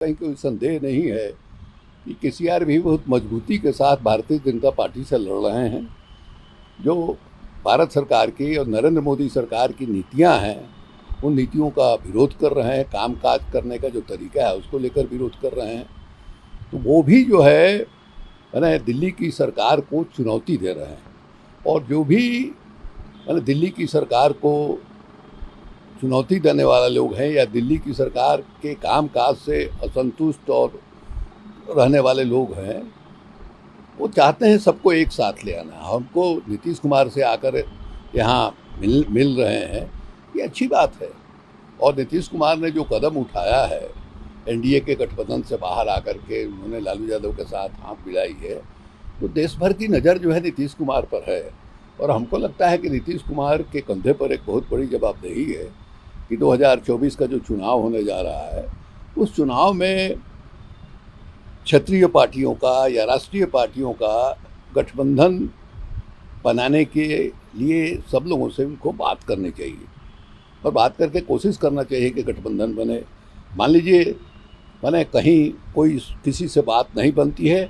कहीं कोई संदेह नहीं है कि केसीआर भी बहुत मजबूती के साथ भारतीय जनता पार्टी से लड़ रहे हैं। जो भारत सरकार की और नरेंद्र मोदी सरकार की नीतियां हैं, उन नीतियों का विरोध कर रहे हैं। कामकाज करने का जो तरीका है उसको लेकर विरोध कर रहे हैं। तो वो भी जो है दिल्ली की सरकार को चुनौती दे रहे हैं। और जो भी दिल्ली की सरकार को चुनौती देने वाला लोग हैं या दिल्ली की सरकार के कामकाज से असंतुष्ट और रहने वाले लोग हैं, वो चाहते हैं सबको एक साथ ले आना। हमको नीतीश कुमार से आकर यहाँ मिल रहे हैं, ये अच्छी बात है। और नीतीश कुमार ने जो कदम उठाया है, एनडीए के गठबंधन से बाहर आकर के उन्होंने लालू यादव के साथ हाथ मिलाई है, तो देश भर की नज़र जो है नीतीश कुमार पर है। और हमको लगता है कि नीतीश कुमार के कंधे पर एक बहुत बड़ी जवाबदेही है कि 2024 का जो चुनाव होने जा रहा है, उस चुनाव में क्षेत्रीय पार्टियों का या राष्ट्रीय पार्टियों का गठबंधन बनाने के लिए सब लोगों से उनको बात करनी चाहिए और बात करके कोशिश करना चाहिए कि गठबंधन बने। मान लीजिए कहीं कोई किसी से बात नहीं बनती है,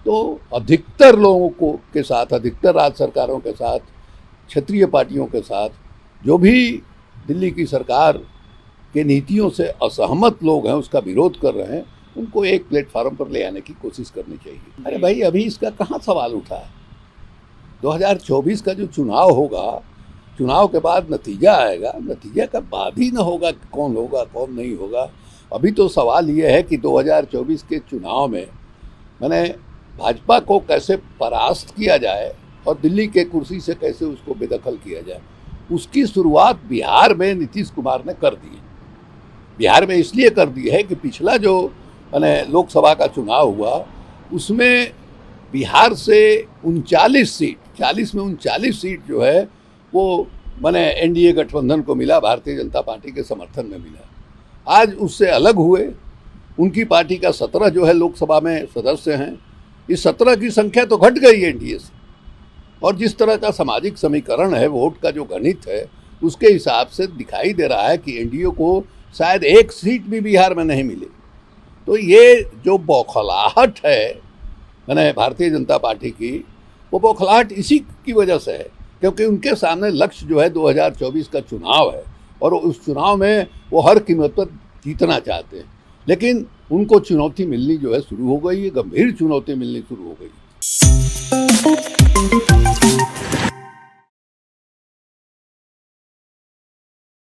तो अधिकतर लोगों को के साथ, अधिकतर राज्य सरकारों के साथ, क्षेत्रीय पार्टियों के साथ, जो भी दिल्ली की सरकार के नीतियों से असहमत लोग हैं, उसका विरोध कर रहे हैं, उनको एक प्लेटफार्म पर ले आने की कोशिश करनी चाहिए। अरे भाई, अभी इसका कहाँ सवाल उठा है? 2024 का जो चुनाव होगा, चुनाव के बाद नतीजा आएगा, नतीजा का बाद ही ना होगा कि कौन होगा कौन नहीं होगा। अभी तो सवाल ये है कि 2024 के चुनाव में भाजपा को कैसे परास्त किया जाए और दिल्ली के कुर्सी से कैसे उसको बेदखल किया जाए। उसकी शुरुआत बिहार में नीतीश कुमार ने कर दी है। बिहार में इसलिए कर दी है कि पिछला जो लोकसभा का चुनाव हुआ, उसमें बिहार से 39 सीट, 40 में 39 सीट जो है वो एनडीए गठबंधन को मिला, भारतीय जनता पार्टी के समर्थन में मिला। आज उससे अलग हुए, उनकी पार्टी का 17 जो है लोकसभा में सदस्य हैं। इस 17 की संख्या तो घट गई एनडीए से। और जिस तरह का सामाजिक समीकरण है, वोट का जो गणित है, उसके हिसाब से दिखाई दे रहा है कि एनडीए को शायद एक सीट भी बिहार में नहीं मिली। तो ये जो बौखलाहट है भारतीय जनता पार्टी की, वो बौखलाहट इसी की वजह से है क्योंकि उनके सामने लक्ष्य जो है 2024 का चुनाव है और उस चुनाव में वो हर कीमत पर जीतना चाहते हैं। लेकिन उनको चुनौती मिलनी जो है शुरू हो गई है, गंभीर चुनौती मिलनी शुरू हो गई।